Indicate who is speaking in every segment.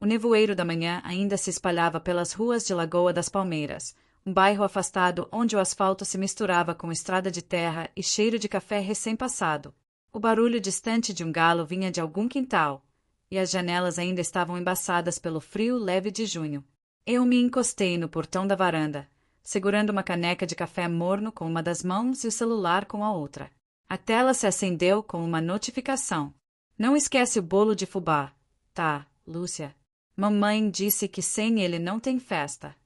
Speaker 1: O nevoeiro da manhã ainda se espalhava pelas ruas de Lagoa das Palmeiras, um bairro afastado onde o asfalto se misturava com estrada de terra e cheiro de café recém-passado. O barulho distante de um galo vinha de algum quintal, e as janelas ainda estavam embaçadas pelo frio leve de junho. Eu me encostei no portão da varanda, segurando uma caneca de café morno com uma das mãos e o celular com a outra. A tela se acendeu com uma notificação. Não esquece o bolo de fubá. Tá, Lúcia. Mamãe disse que sem ele não tem festa.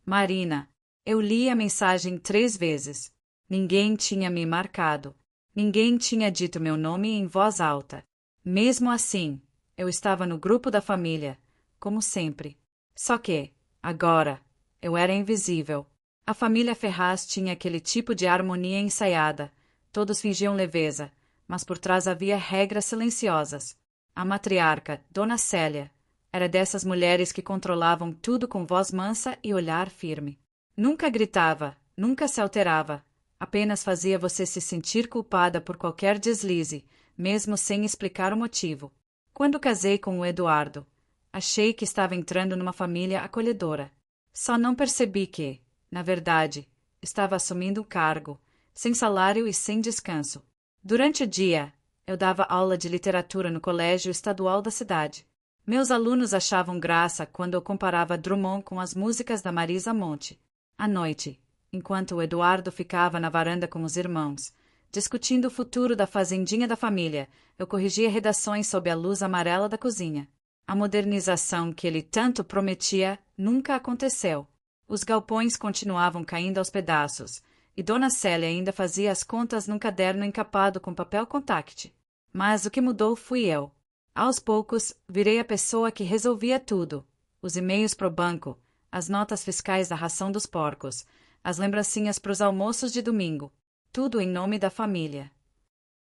Speaker 1: Marina. Eu li a mensagem 3 vezes. Ninguém tinha me marcado. Ninguém tinha dito meu nome em voz alta. Mesmo assim, eu estava no grupo da família, como sempre. Só que, agora, eu era invisível. A família Ferraz tinha aquele tipo de harmonia ensaiada. Todos fingiam leveza, mas por trás havia regras silenciosas. A matriarca, Dona Célia, era dessas mulheres que controlavam tudo com voz mansa e olhar firme. Nunca gritava, nunca se alterava. Apenas fazia você se sentir culpada por qualquer deslize, mesmo sem explicar o motivo. Quando casei com o Eduardo, achei que estava entrando numa família acolhedora. Só não percebi que, na verdade, estava assumindo um cargo, sem salário e sem descanso. Durante o dia, eu dava aula de literatura no colégio estadual da cidade. Meus alunos achavam graça quando eu comparava Drummond com as músicas da Marisa Monte. À noite, enquanto o Eduardo ficava na varanda com os irmãos, discutindo o futuro da fazendinha da família, eu corrigia redações sob a luz amarela da cozinha. A modernização que ele tanto prometia nunca aconteceu. Os galpões continuavam caindo aos pedaços, e Dona Célia ainda fazia as contas num caderno encapado com papel contact. Mas o que mudou fui eu. Aos poucos, virei a pessoa que resolvia tudo. Os e-mails pro banco, as notas fiscais da ração dos porcos, as lembrancinhas pros almoços de domingo. Tudo em nome da família.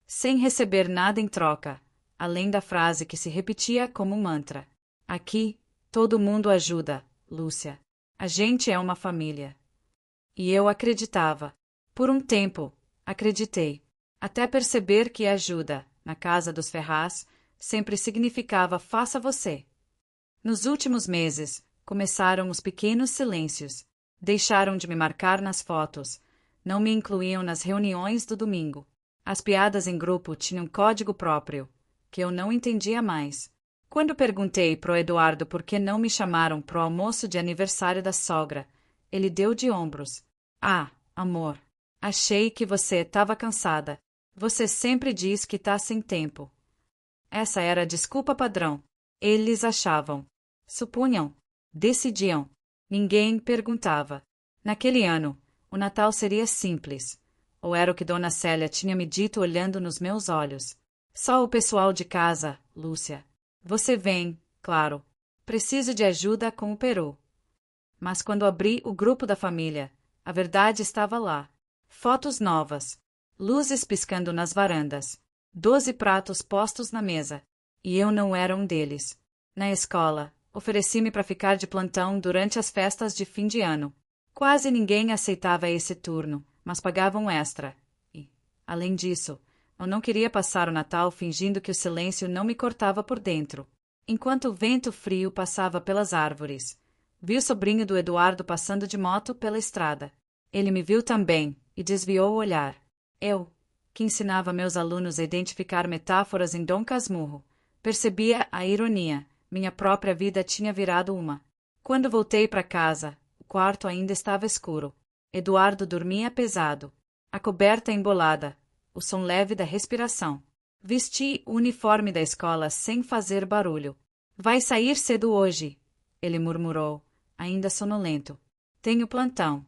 Speaker 1: Sem receber nada em troca, além da frase que se repetia como um mantra. Aqui, todo mundo ajuda, Lúcia. A gente é uma família. E eu acreditava. Por um tempo, acreditei. Até perceber que ajuda, na casa dos Ferraz, sempre significava faça você. Nos últimos meses, começaram os pequenos silêncios. Deixaram de me marcar nas fotos. Não me incluíam nas reuniões do domingo. As piadas em grupo tinham código próprio, que eu não entendia mais. Quando perguntei pro Eduardo por que não me chamaram pro almoço de aniversário da sogra, ele deu de ombros. Ah, amor, achei que você estava cansada. Você sempre diz que tá sem tempo. Essa era a desculpa padrão. Eles achavam. Supunham. Decidiam. Ninguém perguntava. Naquele ano, o Natal seria simples. Ou era o que Dona Célia tinha me dito olhando nos meus olhos. Só o pessoal de casa, Lúcia. Você vem, claro. Preciso de ajuda com o peru. Mas quando abri o grupo da família, a verdade estava lá. Fotos novas. Luzes piscando nas varandas. 12 pratos postos na mesa. E eu não era um deles. Na escola, ofereci-me para ficar de plantão durante as festas de fim de ano. Quase ninguém aceitava esse turno, mas pagavam extra. E, além disso, eu não queria passar o Natal fingindo que o silêncio não me cortava por dentro. Enquanto o vento frio passava pelas árvores, vi o sobrinho do Eduardo passando de moto pela estrada. Ele me viu também e desviou o olhar. Eu, que ensinava meus alunos a identificar metáforas em Dom Casmurro, percebia a ironia. Minha própria vida tinha virado uma. Quando voltei para casa, o quarto ainda estava escuro. Eduardo dormia pesado. A coberta embolada, o som leve da respiração. Vesti o uniforme da escola sem fazer barulho. Vai sair cedo hoje, ele murmurou, ainda sonolento. Tenho plantão.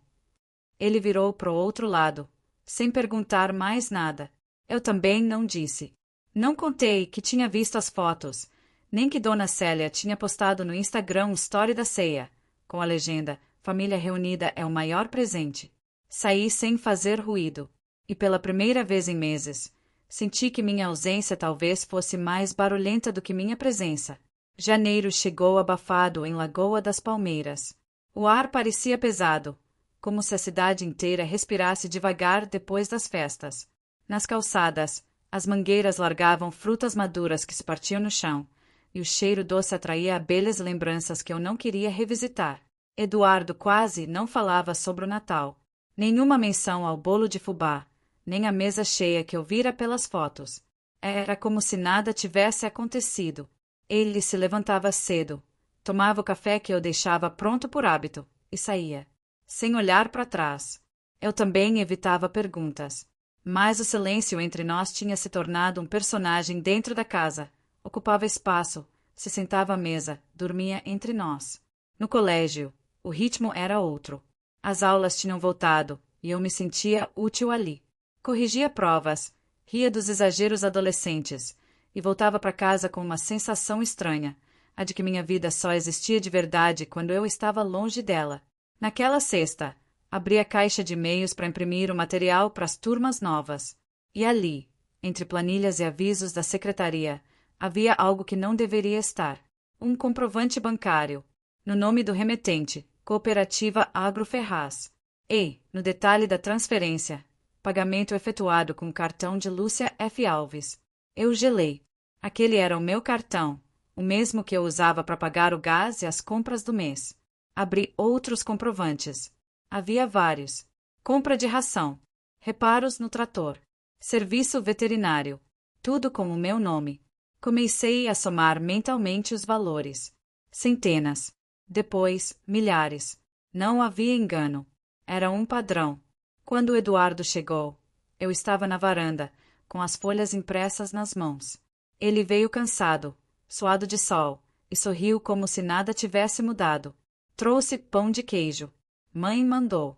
Speaker 1: Ele virou pro outro lado, sem perguntar mais nada. Eu também não disse. Não contei que tinha visto as fotos, nem que Dona Célia tinha postado no Instagram um story da ceia, com a legenda Família reunida é o maior presente. Saí sem fazer ruído, e pela primeira vez em meses, senti que minha ausência talvez fosse mais barulhenta do que minha presença. Janeiro chegou abafado em Lagoa das Palmeiras. O ar parecia pesado, como se a cidade inteira respirasse devagar depois das festas. Nas calçadas, as mangueiras largavam frutas maduras que se partiam no chão, e o cheiro doce atraía abelhas e lembranças que eu não queria revisitar. Eduardo quase não falava sobre o Natal. Nenhuma menção ao bolo de fubá, nem a mesa cheia que eu vira pelas fotos. Era como se nada tivesse acontecido. Ele se levantava cedo, tomava o café que eu deixava pronto por hábito, e saía, sem olhar para trás. Eu também evitava perguntas. Mas o silêncio entre nós tinha se tornado um personagem dentro da casa. Ocupava espaço, se sentava à mesa, dormia entre nós. No colégio, o ritmo era outro. As aulas tinham voltado, e eu me sentia útil ali. Corrigia provas, ria dos exageros adolescentes, e voltava para casa com uma sensação estranha, a de que minha vida só existia de verdade quando eu estava longe dela. Naquela sexta, abri a caixa de e-mails para imprimir o material para as turmas novas. E ali, entre planilhas e avisos da secretaria, havia algo que não deveria estar. Um comprovante bancário. No nome do remetente, Cooperativa Agroferraz. E, no detalhe da transferência, pagamento efetuado com o cartão de Lúcia F. Alves. Eu gelei. Aquele era o meu cartão, o mesmo que eu usava para pagar o gás e as compras do mês. Abri outros comprovantes. Havia vários. Compra de ração. Reparos no trator. Serviço veterinário. Tudo com o meu nome. Comecei a somar mentalmente os valores. Centenas. Depois, milhares. Não havia engano. Era um padrão. Quando Eduardo chegou, eu estava na varanda, com as folhas impressas nas mãos. Ele veio cansado, suado de sol, e sorriu como se nada tivesse mudado. Trouxe pão de queijo. Mãe mandou.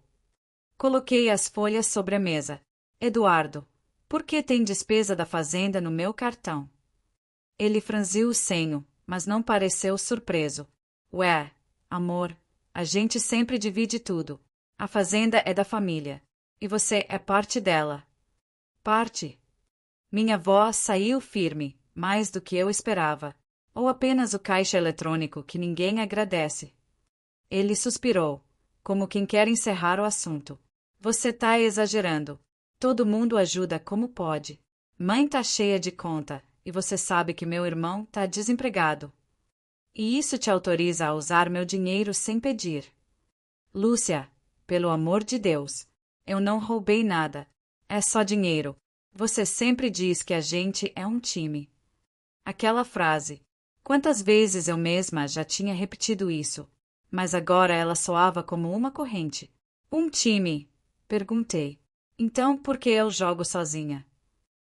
Speaker 1: Coloquei as folhas sobre a mesa. Eduardo, por que tem despesa da fazenda no meu cartão? Ele franziu o senho, mas não pareceu surpreso. Ué, amor, a gente sempre divide tudo. A fazenda é da família. E você é parte dela. Parte? Minha voz saiu firme, mais do que eu esperava. Ou apenas o caixa eletrônico que ninguém agradece. Ele suspirou, como quem quer encerrar o assunto. Você tá exagerando. Todo mundo ajuda como pode. Mãe tá cheia de conta, e você sabe que meu irmão tá desempregado. E isso te autoriza a usar meu dinheiro sem pedir. Lúcia, pelo amor de Deus, eu não roubei nada. É só dinheiro. Você sempre diz que a gente é um time. Aquela frase. Quantas vezes eu mesma já tinha repetido isso, mas agora ela soava como uma corrente. Um time? Perguntei. Então por que eu jogo sozinha?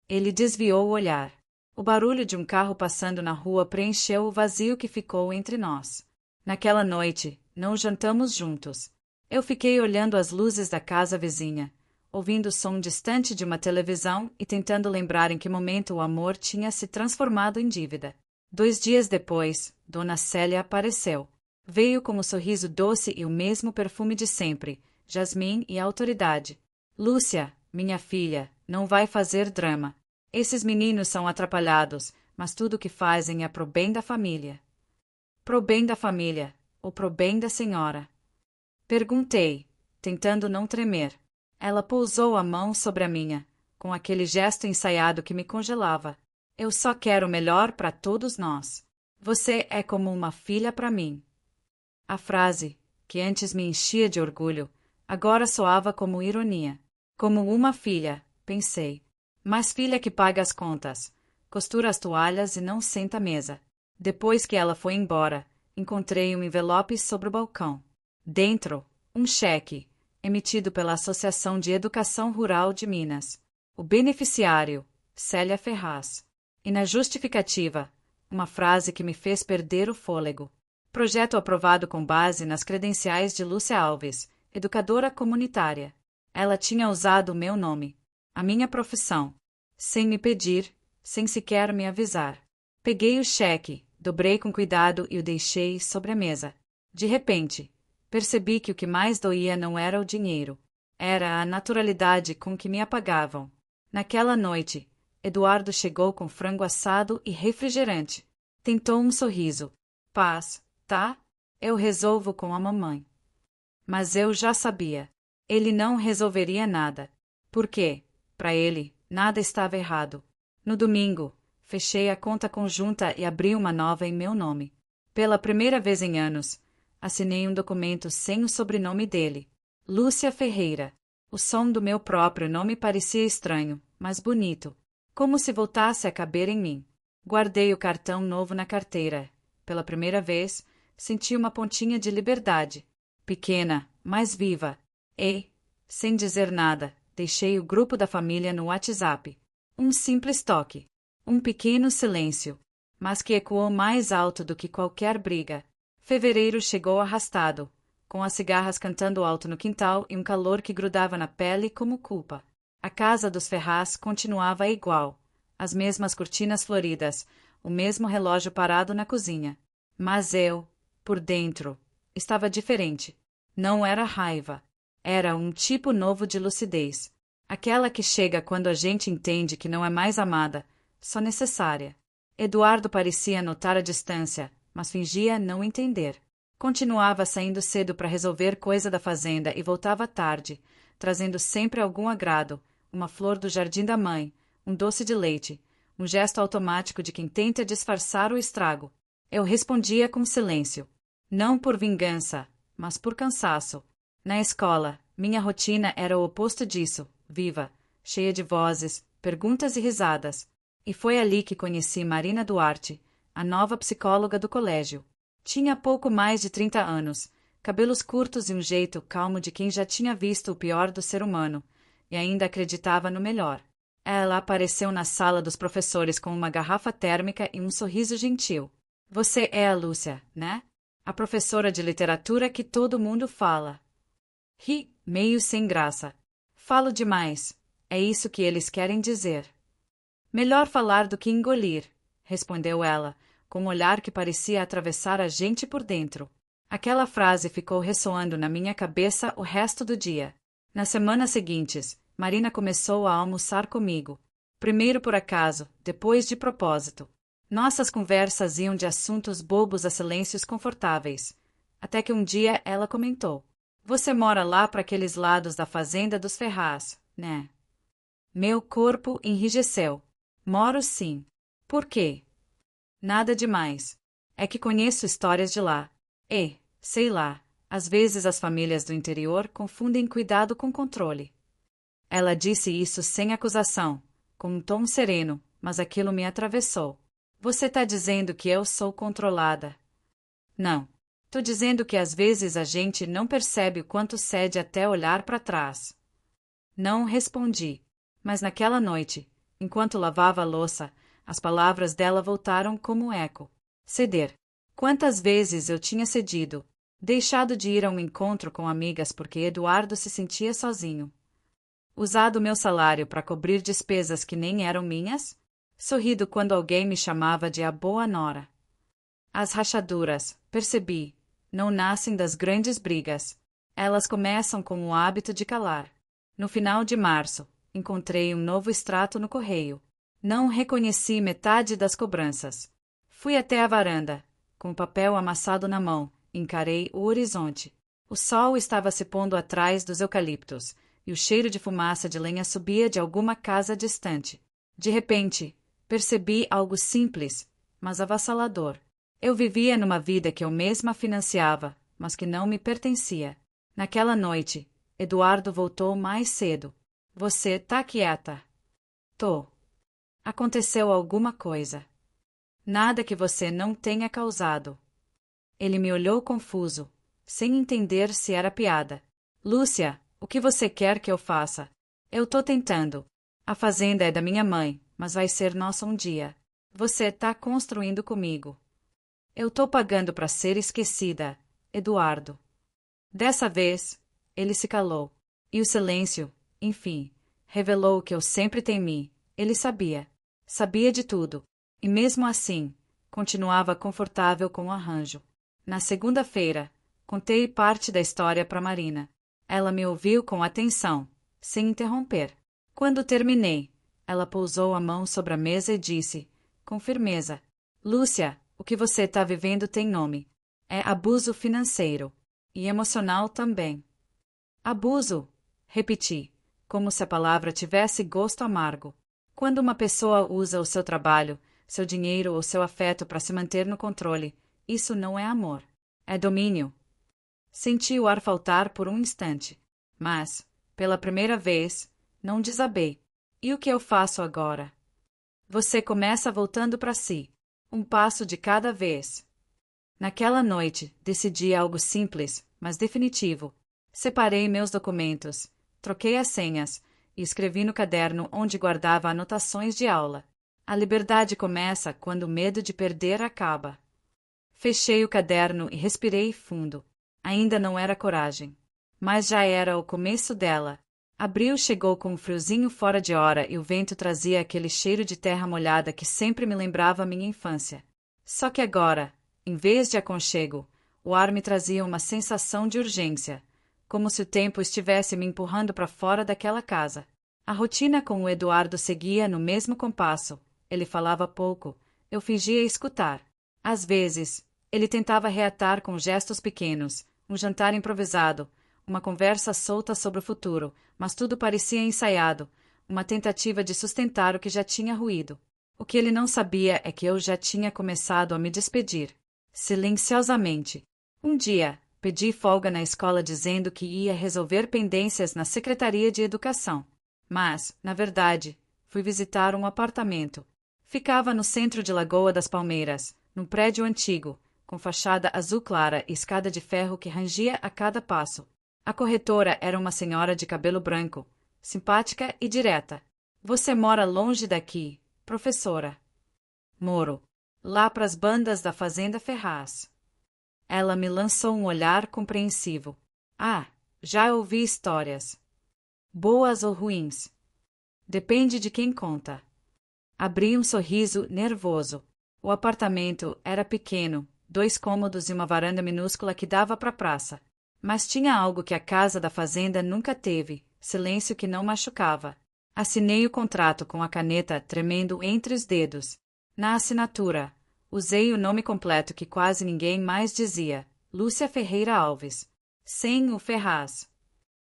Speaker 1: Ele desviou o olhar. O barulho de um carro passando na rua preencheu o vazio que ficou entre nós. Naquela noite, não jantamos juntos. Eu fiquei olhando as luzes da casa vizinha, ouvindo o som distante de uma televisão e tentando lembrar em que momento o amor tinha se transformado em dívida. 2 dias depois, Dona Célia apareceu. Veio com um sorriso doce e o mesmo perfume de sempre, jasmim e autoridade. Lúcia, minha filha, não vai fazer drama. Esses meninos são atrapalhados, mas tudo o que fazem é pro bem da família. Pro bem da família, ou pro bem da senhora? Perguntei, tentando não tremer. Ela pousou a mão sobre a minha, com aquele gesto ensaiado que me congelava. Eu só quero o melhor para todos nós. Você é como uma filha para mim. A frase, que antes me enchia de orgulho, agora soava como ironia. Como uma filha, pensei. Mas filha que paga as contas, costura as toalhas e não senta à mesa. Depois que ela foi embora, encontrei um envelope sobre o balcão. Dentro, um cheque, emitido pela Associação de Educação Rural de Minas. O beneficiário, Célia Ferraz. E na justificativa, uma frase que me fez perder o fôlego. Projeto aprovado com base nas credenciais de Lúcia Alves, educadora comunitária. Ela tinha usado o meu nome, a minha profissão, sem me pedir, sem sequer me avisar. Peguei o cheque, dobrei com cuidado e o deixei sobre a mesa. De repente, percebi que o que mais doía não era o dinheiro, era a naturalidade com que me apagavam. Naquela noite, Eduardo chegou com frango assado e refrigerante. Tentou um sorriso. Paz, tá? Eu resolvo com a mamãe. Mas eu já sabia. Ele não resolveria nada. Por quê? Para ele, nada estava errado. No domingo, Fechei a conta conjunta e abri uma nova em meu nome. Pela primeira vez em anos, assinei um documento sem o sobrenome dele. Lúcia Ferreira. O som do meu próprio nome parecia estranho, mas bonito. Como se voltasse a caber em mim. Guardei o cartão novo na carteira. Pela primeira vez, senti uma pontinha de liberdade. Pequena, mas viva. E, sem dizer nada, deixei o grupo da família no WhatsApp. Um simples toque. Um pequeno silêncio, mas que ecoou mais alto do que qualquer briga. Fevereiro chegou arrastado, com as cigarras cantando alto no quintal e um calor que grudava na pele como culpa. A casa dos Ferraz continuava igual. As mesmas cortinas floridas, o mesmo relógio parado na cozinha. Mas eu, por dentro, estava diferente. Não era raiva. Era um tipo novo de lucidez. Aquela que chega quando a gente entende que não é mais amada, só necessária. Eduardo parecia notar a distância, mas fingia não entender. Continuava saindo cedo para resolver coisa da fazenda e voltava tarde, trazendo sempre algum agrado, uma flor do jardim da mãe, um doce de leite, um gesto automático de quem tenta disfarçar o estrago. Eu respondia com silêncio. Não por vingança, mas por cansaço. Na escola, minha rotina era o oposto disso, viva, cheia de vozes, perguntas e risadas. E foi ali que conheci Marina Duarte, a nova psicóloga do colégio. Tinha pouco mais de 30 anos, cabelos curtos e um jeito calmo de quem já tinha visto o pior do ser humano, e ainda acreditava no melhor. Ela apareceu na sala dos professores com uma garrafa térmica e um sorriso gentil. Você é a Lúcia, né? A professora de literatura que todo mundo fala. Ri, meio sem graça. Falo demais. É isso que eles querem dizer. Melhor falar do que engolir, respondeu ela, com um olhar que parecia atravessar a gente por dentro. Aquela frase ficou ressoando na minha cabeça o resto do dia. Nas semanas seguintes, Marina começou a almoçar comigo. Primeiro por acaso, depois de propósito. Nossas conversas iam de assuntos bobos a silêncios confortáveis. Até que um dia ela comentou. Você mora lá para aqueles lados da fazenda dos Ferraz, né? Meu corpo enrijeceu. Moro sim. Por quê? Nada demais. É que conheço histórias de lá. E, sei lá, às vezes as famílias do interior confundem cuidado com controle. Ela disse isso sem acusação, com um tom sereno, mas aquilo me atravessou. Você tá dizendo que eu sou controlada? Não. Tô dizendo que às vezes a gente não percebe o quanto cede até olhar para trás. Não respondi. Mas naquela noite, enquanto lavava a louça, as palavras dela voltaram como eco. Ceder. Quantas vezes eu tinha cedido, deixado de ir a um encontro com amigas porque Eduardo se sentia sozinho. Usado meu salário para cobrir despesas que nem eram minhas? Sorrido quando alguém me chamava de a boa nora. As rachaduras, percebi, não nascem das grandes brigas. Elas começam com o hábito de calar. No final de março, encontrei um novo extrato no correio. Não reconheci metade das cobranças. Fui até a varanda, com o papel amassado na mão, encarei o horizonte. O sol estava se pondo atrás dos eucaliptos, e o cheiro de fumaça de lenha subia de alguma casa distante. De repente, percebi algo simples, mas avassalador. Eu vivia numa vida que eu mesma financiava, mas que não me pertencia. Naquela noite, Eduardo voltou mais cedo. Você tá quieta? Tô. Aconteceu alguma coisa. Nada que você não tenha causado. Ele me olhou confuso, sem entender se era piada. Lúcia, o que você quer que eu faça? Eu tô tentando. A fazenda é da minha mãe, mas vai ser nossa um dia. Você tá construindo comigo. Eu tô pagando para ser esquecida, Eduardo. Dessa vez, ele se calou. E o silêncio, enfim, revelou o que eu sempre temi. Ele sabia. Sabia de tudo. E mesmo assim, continuava confortável com o arranjo. Na segunda-feira, contei parte da história para Marina. Ela me ouviu com atenção, sem interromper. Quando terminei, ela pousou a mão sobre a mesa e disse, com firmeza, Lúcia, o que você está vivendo tem nome. É abuso financeiro. E emocional também. Abuso, repeti, como se a palavra tivesse gosto amargo. Quando uma pessoa usa o seu trabalho, seu dinheiro ou seu afeto para se manter no controle. Isso não é amor. É domínio. Senti o ar faltar por um instante. Mas, pela primeira vez, não desabei. E o que eu faço agora? Você começa voltando para si. Um passo de cada vez. Naquela noite, decidi algo simples, mas definitivo. Separei meus documentos, troquei as senhas e escrevi no caderno onde guardava anotações de aula. A liberdade começa quando o medo de perder acaba. Fechei o caderno e respirei fundo. Ainda não era coragem, mas já era o começo dela. Abril chegou com um friozinho fora de hora e o vento trazia aquele cheiro de terra molhada que sempre me lembrava minha infância. Só que agora, em vez de aconchego, o ar me trazia uma sensação de urgência, como se o tempo estivesse me empurrando para fora daquela casa. A rotina com o Eduardo seguia no mesmo compasso. Ele falava pouco, eu fingia escutar. Às vezes, ele tentava reatar com gestos pequenos, um jantar improvisado, uma conversa solta sobre o futuro, mas tudo parecia ensaiado, uma tentativa de sustentar o que já tinha ruído. O que ele não sabia é que eu já tinha começado a me despedir. Silenciosamente. Um dia, pedi folga na escola dizendo que ia resolver pendências na Secretaria de Educação. Mas, na verdade, fui visitar um apartamento. Ficava no centro de Lagoa das Palmeiras, num prédio antigo, com fachada azul clara e escada de ferro que rangia a cada passo. A corretora era uma senhora de cabelo branco, simpática e direta. Você mora longe daqui, professora? Moro. Lá pras bandas da Fazenda Ferraz. Ela me lançou um olhar compreensivo. Ah, já ouvi histórias. Boas ou ruins? Depende de quem conta. Abri um sorriso nervoso. O apartamento era pequeno, 2 cômodos e uma varanda minúscula que dava para a praça. Mas tinha algo que a casa da fazenda nunca teve, silêncio que não machucava. Assinei o contrato com a caneta tremendo entre os dedos. Na assinatura, usei o nome completo que quase ninguém mais dizia, Lúcia Ferreira Alves. Sem o Ferraz.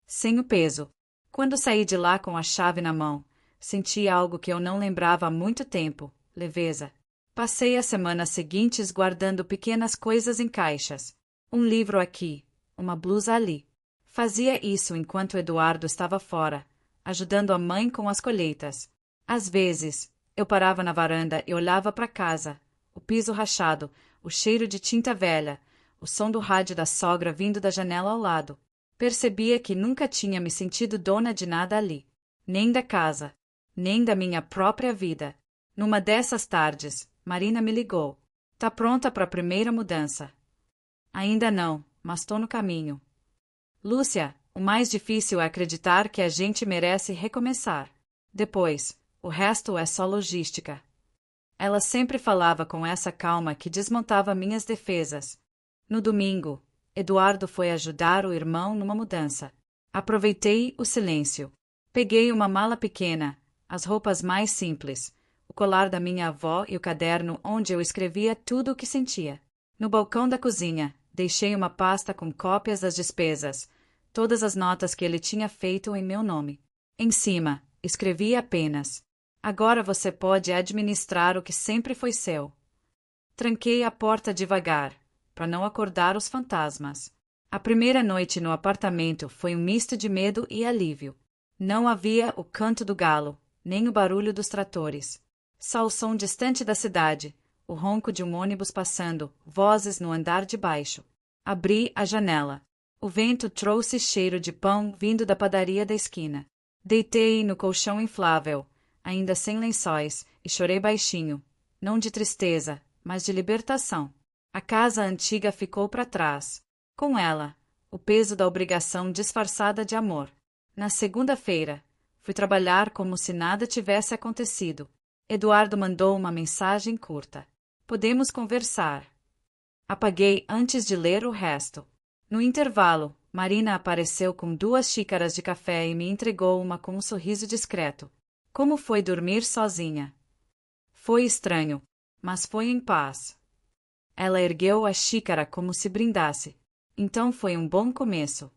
Speaker 1: Sem o peso. Quando saí de lá com a chave na mão, senti algo que eu não lembrava há muito tempo, leveza. Passei as semanas seguintes guardando pequenas coisas em caixas. Um livro aqui, uma blusa ali. Fazia isso enquanto Eduardo estava fora, ajudando a mãe com as colheitas. Às vezes, eu parava na varanda e olhava para casa, o piso rachado, o cheiro de tinta velha, o som do rádio da sogra vindo da janela ao lado. Percebia que nunca tinha me sentido dona de nada ali, nem da casa, nem da minha própria vida. Numa dessas tardes, Marina me ligou. Tá pronta para a primeira mudança? Ainda não, mas tô no caminho. Lúcia, o mais difícil é acreditar que a gente merece recomeçar. Depois, o resto é só logística. Ela sempre falava com essa calma que desmontava minhas defesas. No domingo, Eduardo foi ajudar o irmão numa mudança. Aproveitei o silêncio. Peguei uma mala pequena, as roupas mais simples, o colar da minha avó e o caderno onde eu escrevia tudo o que sentia. No balcão da cozinha, deixei uma pasta com cópias das despesas, todas as notas que ele tinha feito em meu nome. Em cima, escrevi apenas: agora você pode administrar o que sempre foi seu. Tranquei a porta devagar, para não acordar os fantasmas. A primeira noite no apartamento foi um misto de medo e alívio. Não havia o canto do galo, nem o barulho dos tratores. Só o som distante da cidade, o ronco de um ônibus passando, vozes no andar de baixo. Abri a janela. O vento trouxe cheiro de pão vindo da padaria da esquina. Deitei no colchão inflável, ainda sem lençóis, e chorei baixinho, não de tristeza, mas de libertação. A casa antiga ficou para trás. Com ela, o peso da obrigação disfarçada de amor. Na segunda-feira, fui trabalhar como se nada tivesse acontecido. Eduardo mandou uma mensagem curta. Podemos conversar. Apaguei antes de ler o resto. No intervalo, Marina apareceu com 2 xícaras de café e me entregou uma com um sorriso discreto. Como foi dormir sozinha? Foi estranho, mas foi em paz. Ela ergueu a xícara como se brindasse. Então foi um bom começo.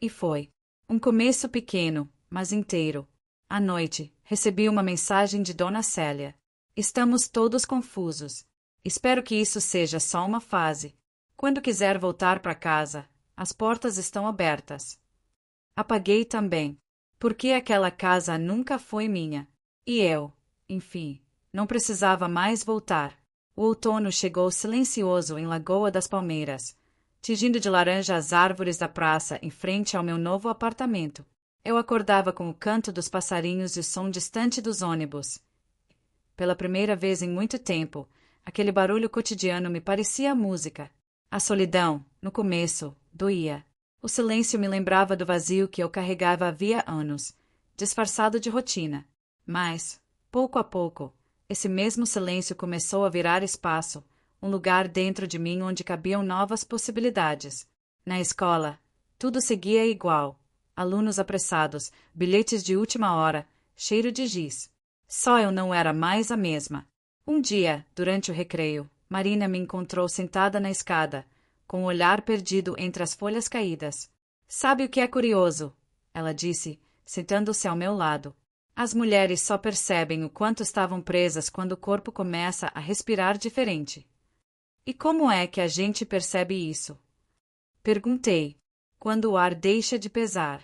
Speaker 1: E foi. Um começo pequeno, mas inteiro. À noite, recebi uma mensagem de Dona Célia. Estamos todos confusos. Espero que isso seja só uma fase. Quando quiser voltar para casa, as portas estão abertas. Apaguei também. Porque aquela casa nunca foi minha. E eu, enfim, não precisava mais voltar. O outono chegou silencioso em Lagoa das Palmeiras, tingindo de laranja as árvores da praça em frente ao meu novo apartamento. Eu acordava com o canto dos passarinhos e o som distante dos ônibus. Pela primeira vez em muito tempo, aquele barulho cotidiano me parecia música. A solidão, no começo, doía. O silêncio me lembrava do vazio que eu carregava havia anos, disfarçado de rotina. Mas, pouco a pouco, esse mesmo silêncio começou a virar espaço, um lugar dentro de mim onde cabiam novas possibilidades. Na escola, tudo seguia igual. Alunos apressados, bilhetes de última hora, cheiro de giz. Só eu não era mais a mesma. Um dia, durante o recreio, Marina me encontrou sentada na escada, com o olhar perdido entre as folhas caídas. Sabe o que é curioso? Ela disse, sentando-se ao meu lado. As mulheres só percebem o quanto estavam presas quando o corpo começa a respirar diferente. E como é que a gente percebe isso? Perguntei, quando o ar deixa de pesar.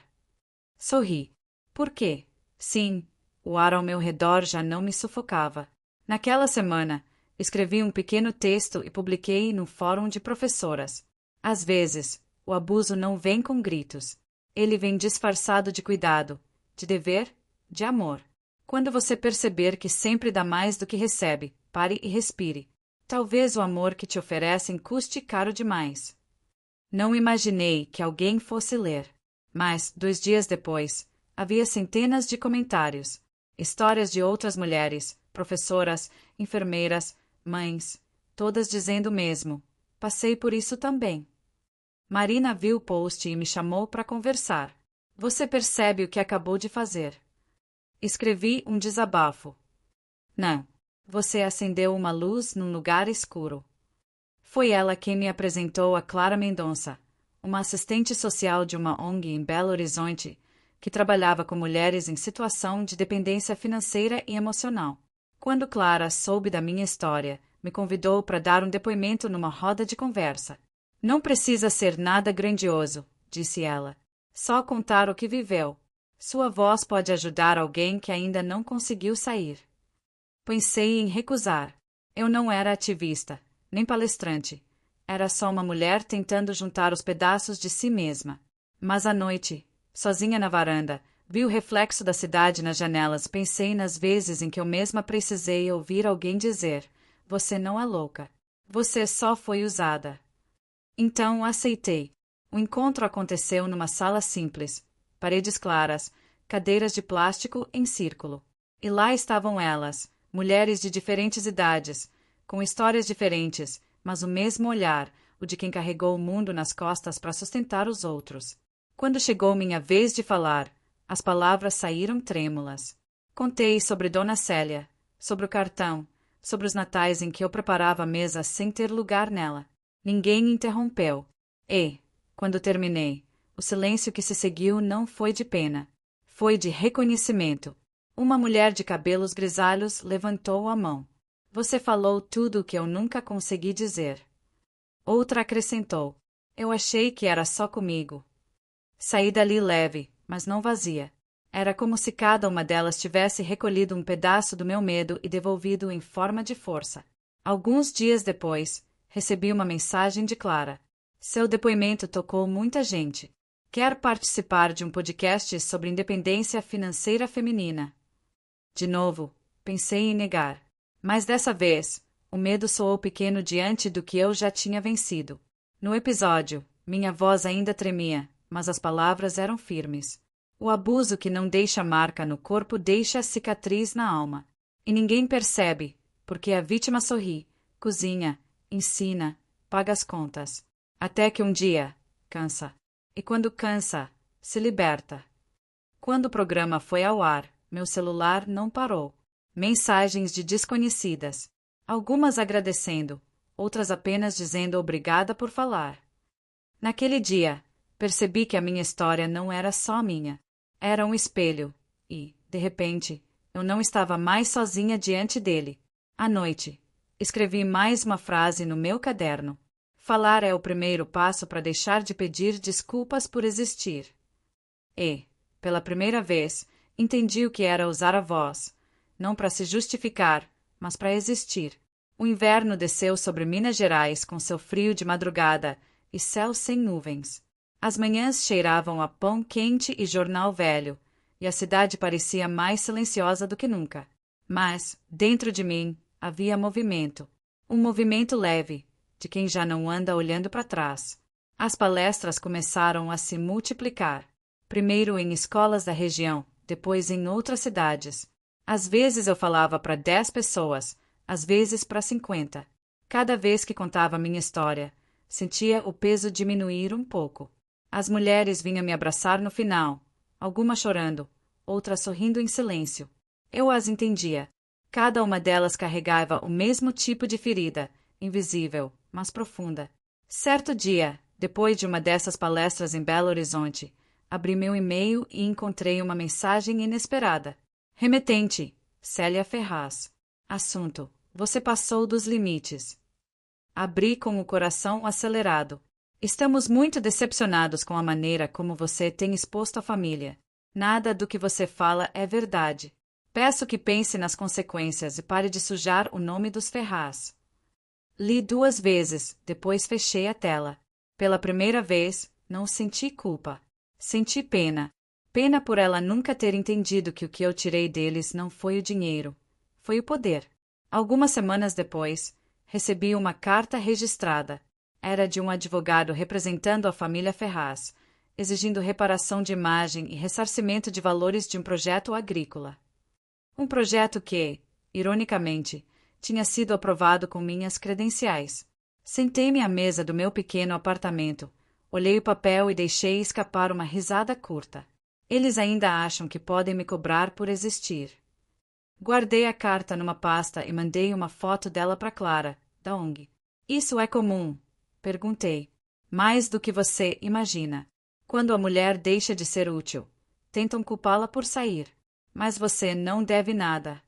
Speaker 1: Sorri. Por quê? Sim, o ar ao meu redor já não me sufocava. Naquela semana, escrevi um pequeno texto e publiquei no fórum de professoras. Às vezes, o abuso não vem com gritos. Ele vem disfarçado de cuidado, de dever, de amor. Quando você perceber que sempre dá mais do que recebe, pare e respire. Talvez o amor que te oferecem custe caro demais. Não imaginei que alguém fosse ler. Mas, 2 dias depois, havia centenas de comentários. Histórias de outras mulheres, professoras, enfermeiras, mães, todas dizendo o mesmo. Passei por isso também. Marina viu o post e me chamou para conversar. Você percebe o que acabou de fazer? Escrevi um desabafo. Não. Você acendeu uma luz num lugar escuro. Foi ela quem me apresentou a Clara Mendonça, uma assistente social de uma ONG em Belo Horizonte, que trabalhava com mulheres em situação de dependência financeira e emocional. Quando Clara soube da minha história, me convidou para dar um depoimento numa roda de conversa. Não precisa ser nada grandioso, disse ela. Só contar o que viveu. Sua voz pode ajudar alguém que ainda não conseguiu sair. Pensei em recusar. Eu não era ativista, nem palestrante. Era só uma mulher tentando juntar os pedaços de si mesma. Mas à noite, sozinha na varanda, vi o reflexo da cidade nas janelas. Pensei nas vezes em que eu mesma precisei ouvir alguém dizer: você não é louca. Você só foi usada. Então aceitei. O encontro aconteceu numa sala simples, paredes claras, cadeiras de plástico em círculo. E lá estavam elas, mulheres de diferentes idades, com histórias diferentes, mas o mesmo olhar, o de quem carregou o mundo nas costas para sustentar os outros. Quando chegou minha vez de falar, as palavras saíram trêmulas. Contei sobre Dona Célia, sobre o cartão, sobre os natais em que eu preparava a mesa sem ter lugar nela. Ninguém interrompeu. E, quando terminei, o silêncio que se seguiu não foi de pena. Foi de reconhecimento. Uma mulher de cabelos grisalhos levantou a mão. Você falou tudo o que eu nunca consegui dizer. Outra acrescentou. Eu achei que era só comigo. Saí dali leve, mas não vazia. Era como se cada uma delas tivesse recolhido um pedaço do meu medo e devolvido em forma de força. Alguns dias depois, recebi uma mensagem de Clara. Seu depoimento tocou muita gente. Quer participar de um podcast sobre independência financeira feminina? De novo, pensei em negar. Mas dessa vez, o medo soou pequeno diante do que eu já tinha vencido. No episódio, minha voz ainda tremia, mas as palavras eram firmes. O abuso que não deixa marca no corpo deixa cicatriz na alma. E ninguém percebe, porque a vítima sorri, cozinha, ensina, paga as contas. Até que um dia, cansa. E quando cansa, se liberta. Quando o programa foi ao ar, meu celular não parou. Mensagens de desconhecidas. Algumas agradecendo, outras apenas dizendo obrigada por falar. Naquele dia, percebi que a minha história não era só minha. Era um espelho. E, de repente, eu não estava mais sozinha diante dele. À noite, escrevi mais uma frase no meu caderno. Falar é o primeiro passo para deixar de pedir desculpas por existir. E, pela primeira vez, entendi o que era usar a voz, não para se justificar, mas para existir. O inverno desceu sobre Minas Gerais com seu frio de madrugada e céu sem nuvens. As manhãs cheiravam a pão quente e jornal velho, e a cidade parecia mais silenciosa do que nunca. Mas, dentro de mim, havia movimento. Um movimento leve, de quem já não anda olhando para trás. As palestras começaram a se multiplicar. Primeiro em escolas da região, depois em outras cidades. Às vezes eu falava para 10 pessoas, às vezes para 50. Cada vez que contava minha história, sentia o peso diminuir um pouco. As mulheres vinham me abraçar no final, algumas chorando, outras sorrindo em silêncio. Eu as entendia. Cada uma delas carregava o mesmo tipo de ferida, invisível, mas profunda. Certo dia, depois de uma dessas palestras em Belo Horizonte, abri meu e-mail e encontrei uma mensagem inesperada. Remetente, Célia Ferraz. Assunto: você passou dos limites. Abri com o coração acelerado. Estamos muito decepcionados com a maneira como você tem exposto a família. Nada do que você fala é verdade. Peço que pense nas consequências e pare de sujar o nome dos Ferraz. Li 2 vezes, depois fechei a tela. Pela primeira vez, não senti culpa. Senti pena. Pena por ela nunca ter entendido que o que eu tirei deles não foi o dinheiro. Foi o poder. Algumas semanas depois, recebi uma carta registrada. Era de um advogado representando a família Ferraz, exigindo reparação de imagem e ressarcimento de valores de um projeto agrícola. Um projeto que, ironicamente, tinha sido aprovado com minhas credenciais. Sentei-me à mesa do meu pequeno apartamento, olhei o papel e deixei escapar uma risada curta. Eles ainda acham que podem me cobrar por existir. Guardei a carta numa pasta e mandei uma foto dela para Clara, da ONG. Isso é comum? Perguntei. Mais do que você imagina. Quando a mulher deixa de ser útil, tentam culpá-la por sair. Mas você não deve nada.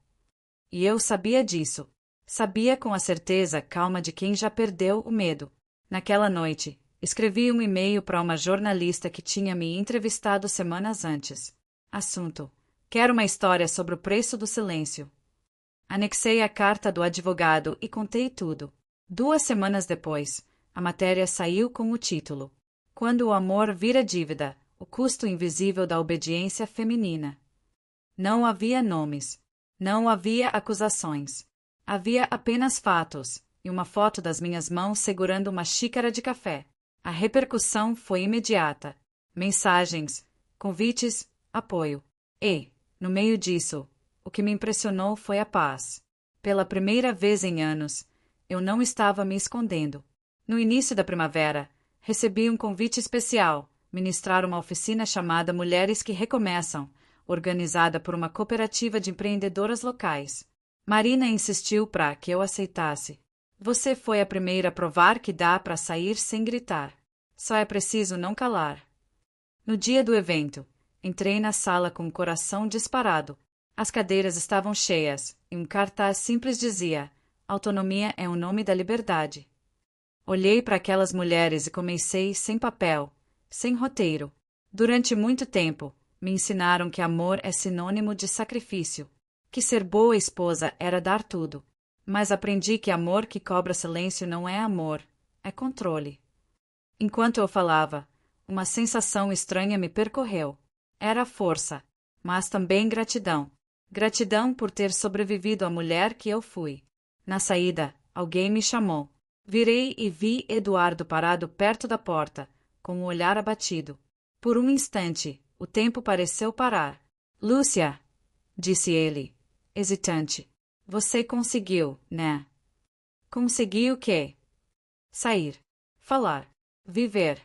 Speaker 1: E eu sabia disso. Sabia com a certeza calma de quem já perdeu o medo. Naquela noite, escrevi um e-mail para uma jornalista que tinha me entrevistado semanas antes. Assunto: quero uma história sobre o preço do silêncio. Anexei a carta do advogado e contei tudo. 2 semanas depois, a matéria saiu com o título: Quando o amor vira dívida, o custo invisível da obediência feminina. Não havia nomes. Não havia acusações. Havia apenas fatos e uma foto das minhas mãos segurando uma xícara de café. A repercussão foi imediata. Mensagens, convites, apoio. E, no meio disso, o que me impressionou foi a paz. Pela primeira vez em anos, eu não estava me escondendo. No início da primavera, recebi um convite especial, ministrar uma oficina chamada Mulheres que Recomeçam, organizada por uma cooperativa de empreendedoras locais. Marina insistiu para que eu aceitasse. Você foi a primeira a provar que dá para sair sem gritar. Só é preciso não calar. No dia do evento, entrei na sala com o coração disparado. As cadeiras estavam cheias e um cartaz simples dizia: Autonomia é o nome da liberdade. Olhei para aquelas mulheres e comecei sem papel, sem roteiro. Durante muito tempo, me ensinaram que amor é sinônimo de sacrifício, que ser boa esposa era dar tudo. Mas aprendi que amor que cobra silêncio não é amor, é controle. Enquanto eu falava, uma sensação estranha me percorreu. Era força, mas também gratidão. Gratidão por ter sobrevivido à mulher que eu fui. Na saída, alguém me chamou. Virei e vi Eduardo parado perto da porta, com o olhar abatido. Por um instante, o tempo pareceu parar. Lúcia, disse ele, hesitante. Você conseguiu, né? Consegui o quê? Sair. Falar. Viver.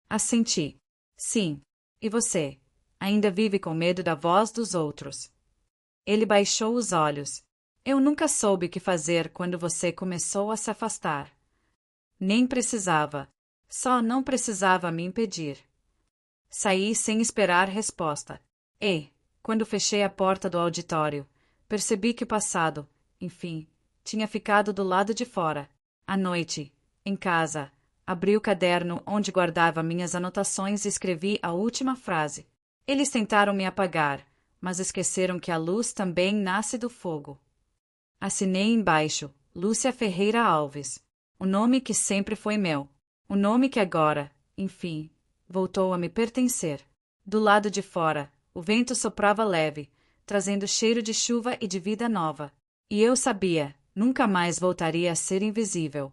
Speaker 1: Assenti. Sim. E você? Ainda vive com medo da voz dos outros. Ele baixou os olhos. Eu nunca soube o que fazer quando você começou a se afastar. Nem precisava. Só não precisava me impedir. Saí sem esperar resposta. E, quando fechei a porta do auditório, percebi que o passado, enfim, tinha ficado do lado de fora. À noite, em casa, abri o caderno onde guardava minhas anotações e escrevi a última frase. Eles tentaram me apagar, mas esqueceram que a luz também nasce do fogo. Assinei embaixo, Lúcia Ferreira Alves. O nome que sempre foi meu. O nome que agora, enfim, voltou a me pertencer. Do lado de fora, o vento soprava leve, trazendo cheiro de chuva e de vida nova. E eu sabia, nunca mais voltaria a ser invisível.